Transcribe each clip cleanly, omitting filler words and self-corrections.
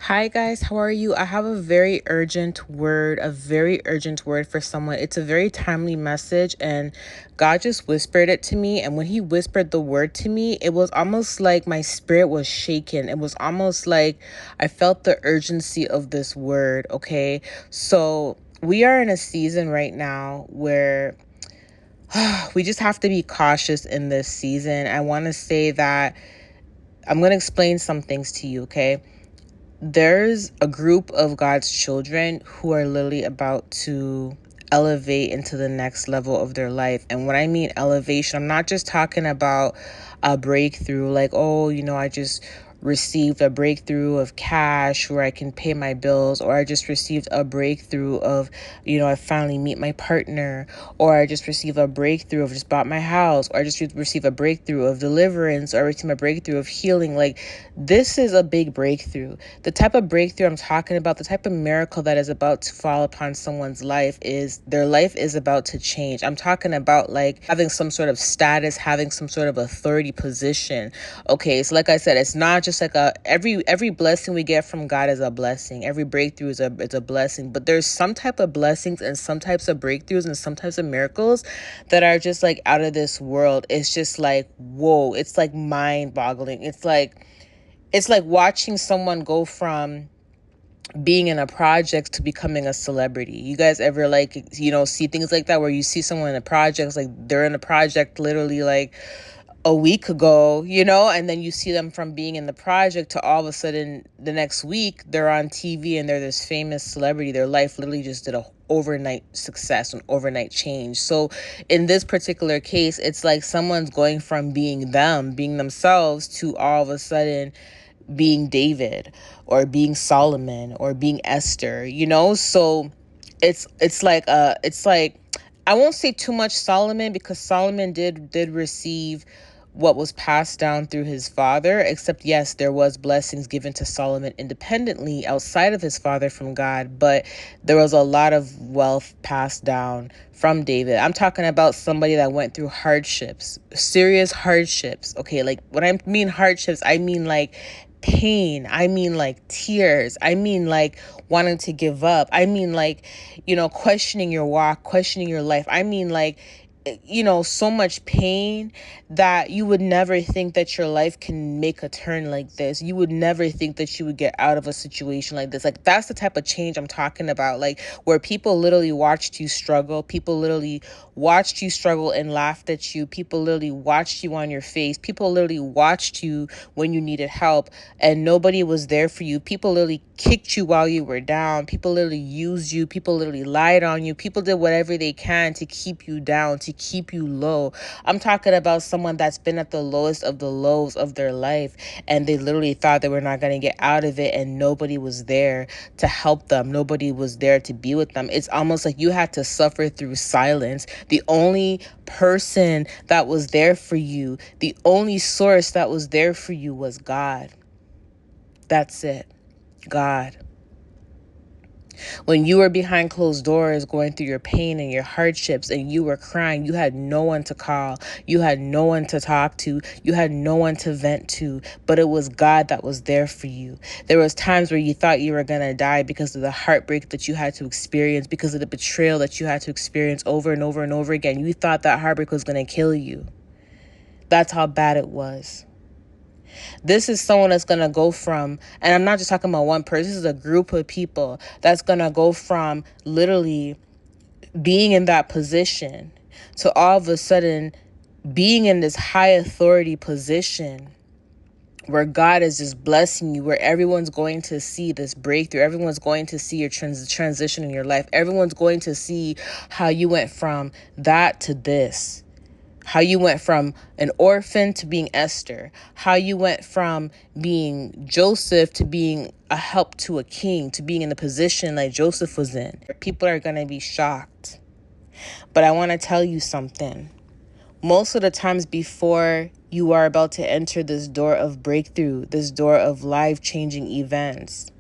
Hi guys, how are you? I have a very urgent word for someone. It's a very timely message, and God just whispered it to me. And when He whispered the word to me, it was almost like my spirit was shaken. It was almost like I felt the urgency of this word. Okay, so we are in a season right now where we just have to be cautious in this season. I want to say that I'm going to explain some things to you, okay? There's a group of God's children who are literally about to elevate into the next level of their life. And when I mean elevation, I'm not just talking about a breakthrough like, oh, I just received a breakthrough of cash where I can pay my bills, or I just received a breakthrough of, I finally meet my partner, or I just received a breakthrough of just bought my house, or I just received a breakthrough of deliverance, or I received a breakthrough of healing. Like, this is a big breakthrough. The type of breakthrough I'm talking about, the type of miracle that is about to fall upon someone's life, is their life is about to change. I'm talking about like having some sort of status, having some sort of authority position. Okay, so like I said, it's not just like every blessing we get from God is a blessing. Every breakthrough is a blessing. But there's some type of blessings and some types of breakthroughs and some types of miracles that are just like out of this world. It's just like, whoa, it's like mind boggling. It's like watching someone go from being in a project to becoming a celebrity. You guys ever see things like that where you see someone in a project, it's like they're in a project literally like a week ago, and then you see them from being in the project to all of a sudden the next week they're on TV and they're this famous celebrity. Their life literally just did a overnight success, an overnight change. So in this particular case, it's like someone's going from being themselves, to all of a sudden being David or being Solomon or being Esther. So it's like I won't say too much Solomon, because Solomon did receive what was passed down through his father, except yes, there was blessings given to Solomon independently outside of his father from God, but there was a lot of wealth passed down from David. I'm talking about somebody that went through hardships, serious hardships. Okay, like when I mean hardships, I mean like pain. I mean like tears. I mean like wanting to give up. I mean like, questioning your walk, questioning your life. I mean like, so much pain that you would never think that your life can make a turn like this. You would never think that you would get out of a situation like this. Like, that's the type of change I'm talking about. Like, where people literally watched you struggle. People literally watched you struggle and laughed at you. People literally watched you on your face. People literally watched you when you needed help and nobody was there for you. People literally kicked you while you were down. People literally used you. People literally lied on you. People did whatever they can to keep you down, to keep you low. I'm talking about someone that's been at the lowest of the lows of their life, and they literally thought they were not going to get out of it, and nobody was there to help them. Nobody was there to be with them. It's almost like you had to suffer through silence. The only person that was there for you, the only source that was there for you was God. That's it. God. When you were behind closed doors going through your pain and your hardships and you were crying, you had no one to call. You had no one to talk to. You had no one to vent to. But it was God that was there for you. There was times where you thought you were going to die because of the heartbreak that you had to experience, because of the betrayal that you had to experience over and over and over again. You thought that heartbreak was going to kill you. That's how bad it was. This is someone that's going to go from, and I'm not just talking about one person, this is a group of people that's going to go from literally being in that position to all of a sudden being in this high authority position where God is just blessing you, where everyone's going to see this breakthrough. Everyone's going to see your transition in your life. Everyone's going to see how you went from that to this. How you went from an orphan to being Esther. How you went from being Joseph to being a help to a king, to being in the position like Joseph was in. People are going to be shocked. But I want to tell you something. Most of the times before you are about to enter this door of breakthrough, this door of life-changing events,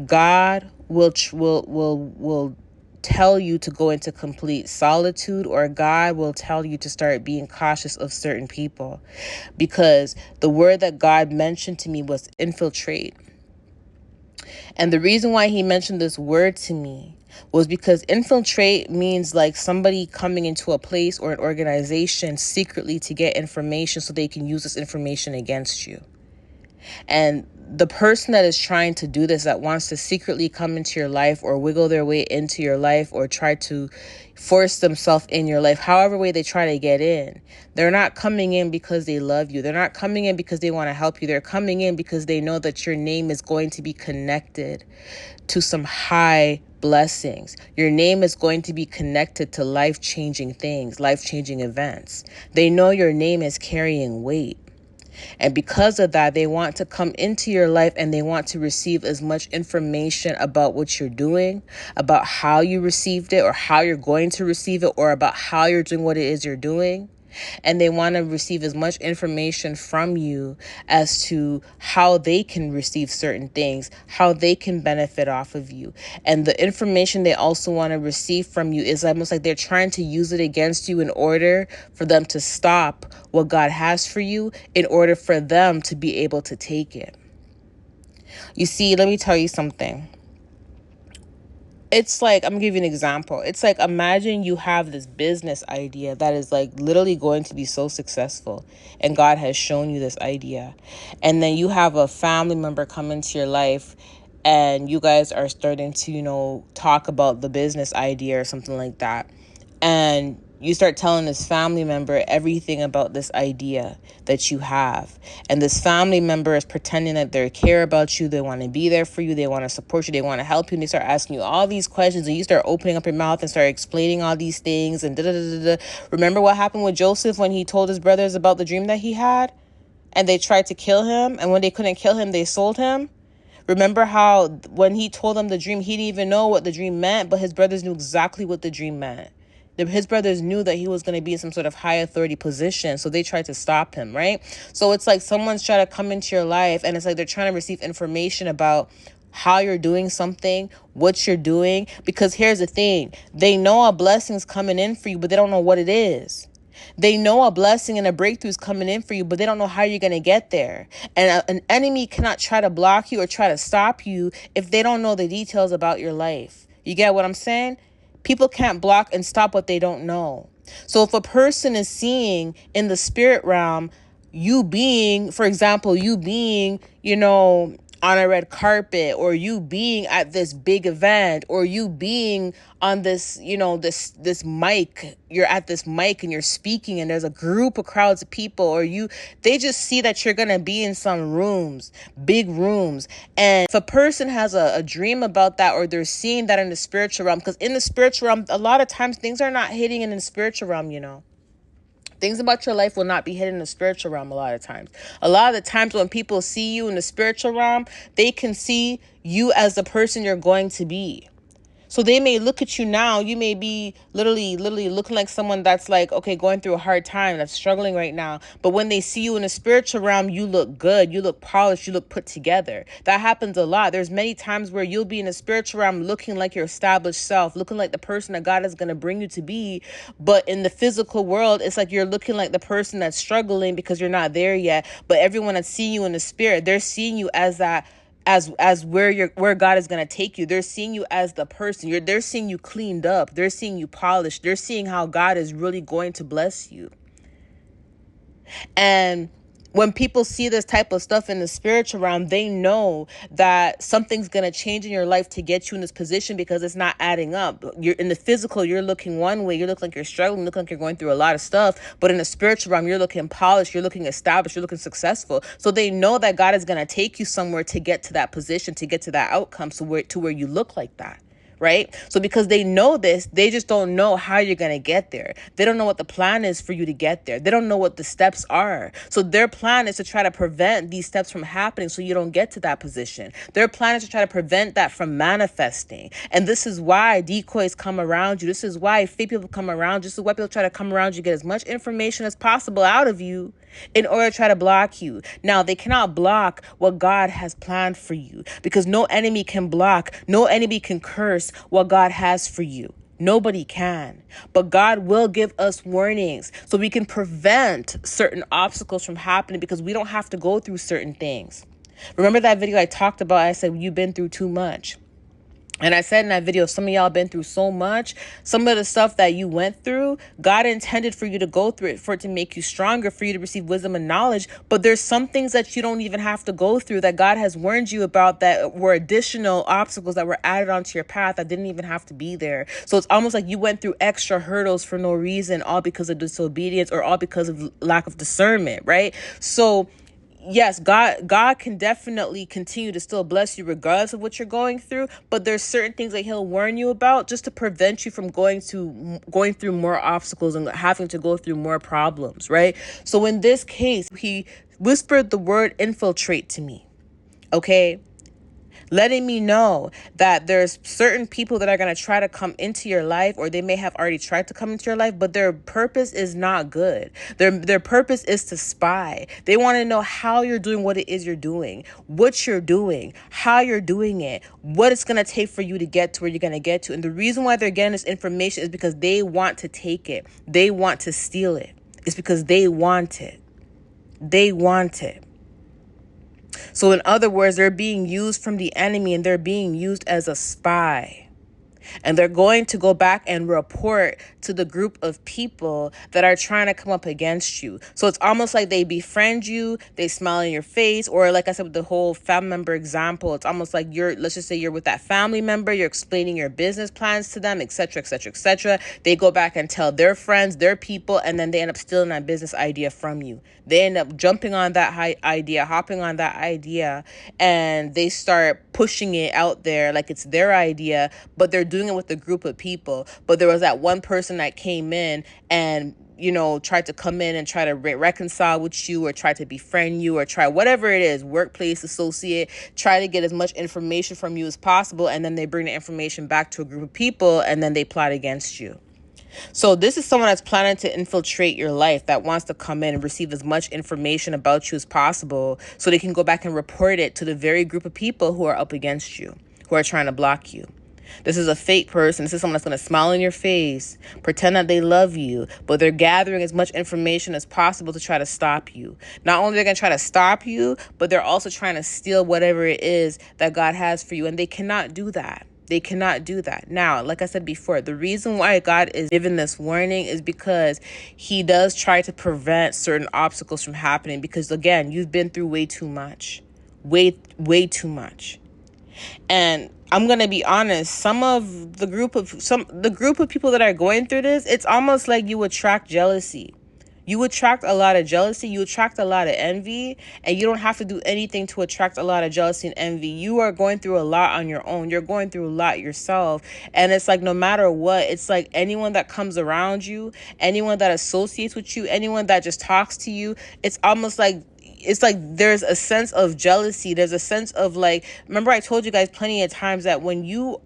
God will tell you to go into complete solitude, or God will tell you to start being cautious of certain people, because the word that God mentioned to me was infiltrate. And the reason why he mentioned this word to me was because infiltrate means like somebody coming into a place or an organization secretly to get information so they can use this information against you. And the person that is trying to do this, that wants to secretly come into your life or wiggle their way into your life or try to force themselves in your life, however way they try to get in, they're not coming in because they love you. They're not coming in because they want to help you. They're coming in because they know that your name is going to be connected to some high blessings. Your name is going to be connected to life-changing things, life-changing events. They know your name is carrying weight. And because of that, they want to come into your life and they want to receive as much information about what you're doing, about how you received it or how you're going to receive it, or about how you're doing what it is you're doing. And they want to receive as much information from you as to how they can receive certain things, how they can benefit off of you. And the information they also want to receive from you is almost like they're trying to use it against you in order for them to stop what God has for you, in order for them to be able to take it. You see, let me tell you something. It's like, I'm gonna give you an example. It's like, imagine you have this business idea that is like literally going to be so successful, and God has shown you this idea. And then you have a family member come into your life and you guys are starting to, talk about the business idea or something like that. And you start telling this family member everything about this idea that you have. And this family member is pretending that they care about you. They want to be there for you. They want to support you. They want to help you. And they start asking you all these questions. And you start opening up your mouth and start explaining all these things. And da-da-da-da-da. Remember what happened with Joseph when he told his brothers about the dream that he had? And they tried to kill him. And when they couldn't kill him, they sold him. Remember how when he told them the dream, he didn't even know what the dream meant, but his brothers knew exactly what the dream meant. His brothers knew that he was going to be in some sort of high authority position, so they tried to stop him, right? So it's like someone's trying to come into your life, and it's like they're trying to receive information about how you're doing something, what you're doing. Because here's the thing. They know a blessing's coming in for you, but they don't know what it is. They know a blessing and a breakthrough is coming in for you, but they don't know how you're going to get there. And an enemy cannot try to block you or try to stop you if they don't know the details about your life. You get what I'm saying? People can't block and stop what they don't know. So if a person is seeing in the spirit realm, you being, for example, on a red carpet, or you being at this big event, or you being on this, this mic, you're at this mic and you're speaking and there's a group of crowds of people, they just see that you're going to be in some rooms, big rooms. And if a person has a dream about that, or they're seeing that in the spiritual realm, because in the spiritual realm, a lot of times things are not hitting in the spiritual realm, Things about your life will not be hidden in the spiritual realm a lot of times. A lot of the times when people see you in the spiritual realm, they can see you as the person you're going to be. So they may look at you now. You may be literally looking like someone that's like, okay, going through a hard time, that's struggling right now. But when they see you in the spiritual realm, you look good, you look polished, you look put together. That happens a lot. There's many times where you'll be in the spiritual realm looking like your established self, looking like the person that God is going to bring you to be. But in the physical world, it's like you're looking like the person that's struggling because you're not there yet. But everyone that's seeing you in the spirit, they're seeing you as that, as where God is going to take you. They're seeing you as the person. They're seeing you cleaned up. They're seeing you polished. They're seeing how God is really going to bless you. And when people see this type of stuff in the spiritual realm, they know that something's going to change in your life to get you in this position, because it's not adding up. You're in the physical, you're looking one way, you look like you're struggling, you look like you're going through a lot of stuff. But in the spiritual realm, you're looking polished, you're looking established, you're looking successful. So they know that God is going to take you somewhere to get to that position, to get to that outcome, to where you look like that. Right? So because they know this, they just don't know how you're going to get there. They don't know what the plan is for you to get there. They don't know what the steps are. So their plan is to try to prevent these steps from happening so you don't get to that position. Their plan is to try to prevent that from manifesting. And this is why decoys come around you. This is why fake people come around you. This is why people try to come around you, get as much information as possible out of you in order to try to block you. Now, they cannot block what God has planned for you, because no enemy can block, no enemy can curse what God has for you. Nobody can. But God will give us warnings so we can prevent certain obstacles from happening, because we don't have to go through certain things. Remember that video I talked about? I said, you've been through too much. And I said in that video, some of y'all been through so much. Some of the stuff that you went through, God intended for you to go through it, for it to make you stronger, for you to receive wisdom and knowledge. But there's some things that you don't even have to go through, that God has warned you about, that were additional obstacles that were added onto your path that didn't even have to be there. So it's almost like you went through extra hurdles for no reason, all because of disobedience or all because of lack of discernment, right? So yes, God can definitely continue to still bless you regardless of what you're going through, but there's certain things that he'll warn you about just to prevent you from going through more obstacles and having to go through more problems, right? So in this case, he whispered the word infiltrate to me. Okay? Letting me know that there's certain people that are going to try to come into your life, or they may have already tried to come into your life, but their purpose is not good. Their purpose is to spy. They want to know how you're doing what it is you're doing, what you're doing, how you're doing it, what it's going to take for you to get to where you're going to get to. And the reason why they're getting this information is because they want to take it. They want to steal it. It's because they want it. They want it. So in other words, they're being used from the enemy, and they're being used as a spy. And they're going to go back and report to the group of people that are trying to come up against you. So it's almost like they befriend you, they smile in your face, or like I said with the whole family member example, it's almost like let's just say you're with that family member, you're explaining your business plans to them, etc., etc., etc. They go back and tell their friends, their people, and then they end up stealing that business idea from you. They end up jumping on that idea, hopping on that idea, and they start pushing it out there like it's their idea, but they're doing it with a group of people. But there was that one person that came in and, tried to come in and try to reconcile with you, or try to befriend you, or try whatever it is, workplace associate, try to get as much information from you as possible. And then they bring the information back to a group of people, and then they plot against you. So this is someone that's planning to infiltrate your life, that wants to come in and receive as much information about you as possible so they can go back and report it to the very group of people who are up against you, who are trying to block you. This is a fake person. This is someone that's going to smile in your face, pretend that they love you, but they're gathering as much information as possible to try to stop you. Not only are they going to try to stop you, but they're also trying to steal whatever it is that God has for you. And they cannot do that. They cannot do that. Now, like I said before, the reason why God is giving this warning is because he does try to prevent certain obstacles from happening. Because again, you've been through way too much. Way too much. And I'm going to be honest, the group of people that are going through this, it's almost like you attract jealousy. You attract a lot of jealousy. You attract a lot of envy, and you don't have to do anything to attract a lot of jealousy and envy. You are going through a lot on your own. You're going through a lot yourself. And it's like, no matter what, it's like anyone that comes around you, anyone that associates with you, anyone that just talks to you, it's almost like, there's a sense of jealousy. There's a sense of like, remember I told you guys plenty of times that when you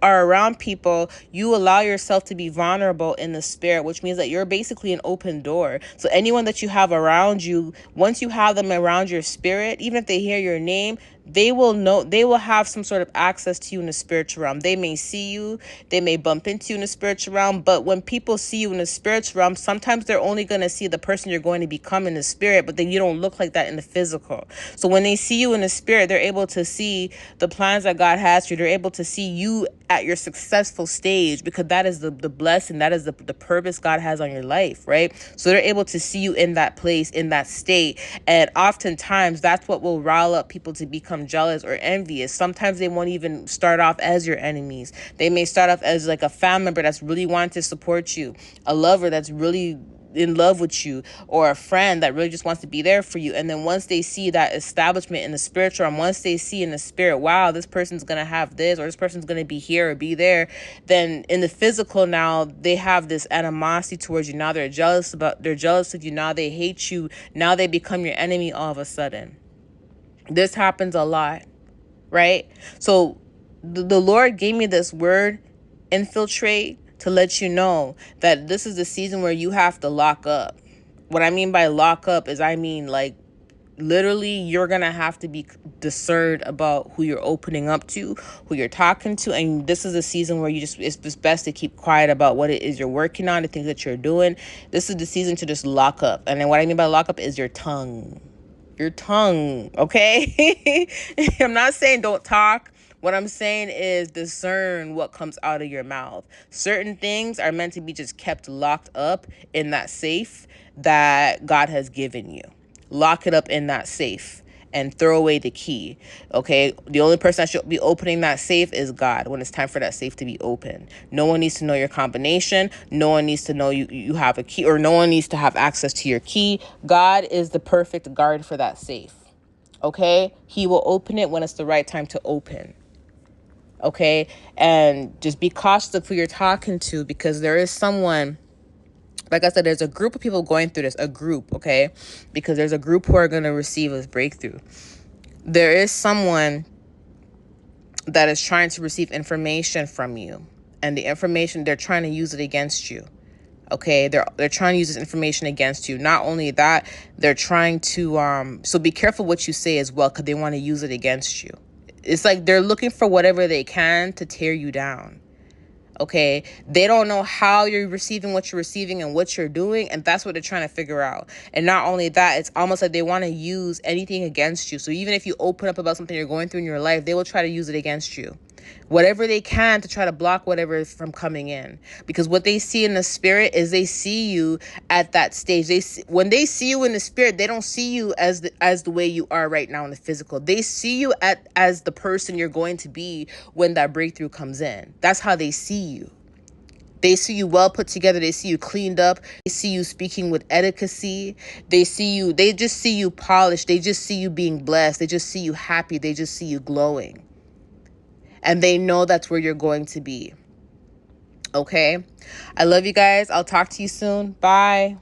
are around people, you allow yourself to be vulnerable in the spirit, which means that you're basically an open door. So anyone that you have around you, once you have them around your spirit, even if they hear your name, they will have some sort of access to you in the spiritual realm. They may see you, they may bump into you in the spiritual realm, but when people see you in the spiritual realm, sometimes they're only going to see the person you're going to become in the spirit, but then you don't look like that in the physical. So when they see you in the spirit, they're able to see the plans that God has for you. They're able to see you at your successful stage, because that is the blessing, that is the purpose God has on your life, right? So they're able to see you in that place, in that state. And oftentimes that's what will rile up people to become jealous or envious. Sometimes they won't even start off as your enemies. They may start off as like a family member that's really wanting to support you, a lover that's really in love with you, or a friend that really just wants to be there for you. And then once they see that establishment in the spiritual realm, once they see in the spirit, wow, this person's going to have this, or this person's going to be here or be there, then in the physical, now they have this animosity towards you. Now they're jealous of you. Now they hate you. Now they become your enemy all of a sudden. This happens a lot, right? So the Lord gave me this word, infiltrate, to let you know that this is the season where you have to lock up. What I mean by lock up is, I mean, like, literally, you're going to have to be discerned about who you're opening up to, who you're talking to. And this is a season where it's best to keep quiet about what it is you're working on, the things that you're doing. This is the season to just lock up. And then what I mean by lock up is your tongue. Your tongue, okay? I'm not saying don't talk. What I'm saying is discern what comes out of your mouth. Certain things are meant to be just kept locked up in that safe that God has given you. Lock it up in that safe and throw away the key. Okay? The only person that should be opening that safe is God when it's time for that safe to be open. No one needs to know your combination. No one needs to know you have a key, or no one needs to have access to your key. God is the perfect guard for that safe. Okay? He will open it when it's the right time to open. Okay? And just be cautious of who you're talking to, because there is someone, like I said, there's a group of people going through this, a group, okay? Because there's a group who are going to receive this breakthrough. There is someone that is trying to receive information from you, and the information, they're trying to use it against you. Okay, they're trying to use this information against you. Not only that, they're trying to so be careful what you say as well, because they want to use it against you. It's like they're looking for whatever they can to tear you down. Okay, they don't know how you're receiving what you're receiving and what you're doing, and that's what they're trying to figure out. And not only that, it's almost like they want to use anything against you. So even if you open up about something you're going through in your life, they will try to use it against you, whatever they can, to try to block whatever is from coming in. Because what they see in the spirit is, they see you at that stage. When they see you in the spirit, they don't see you as the way you are right now in the physical. They see you as the person you're going to be when that breakthrough comes in. That's how they see you. They see you well put together. They see you cleaned up. They see you speaking with etiquette. They just see you polished. They just see you being blessed. They just see you happy. They just see you glowing. And they know that's where you're going to be. Okay? I love you guys. I'll talk to you soon. Bye.